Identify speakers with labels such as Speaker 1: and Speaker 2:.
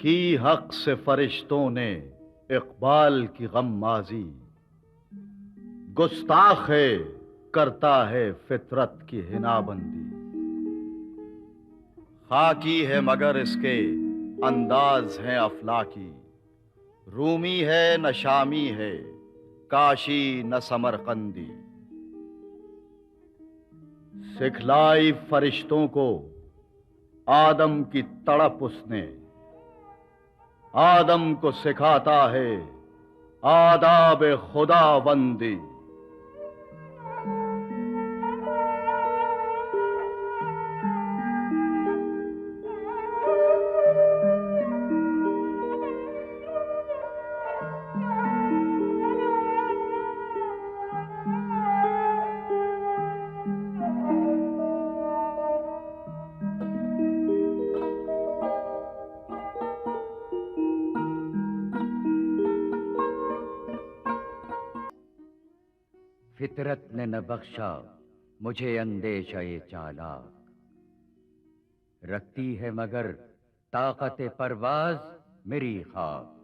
Speaker 1: की हक से फरिश्तों ने इकबाल की गम्माज़ी, गुस्ताख है करता है फितरत की हिनाबंदी। खाकी है मगर इसके अंदाज हैं अफलाकी, रूमी है न शामी है काशी न समरकंदी। सिखलाई फरिश्तों को आदम की तड़प उसने, आदम को सिखाता है आदाब खुदाबंदी।
Speaker 2: फितरत ने न बख्शा मुझे अंदेशा ये चालाक, रखती है मगर ताकत परवाज मेरी खाक।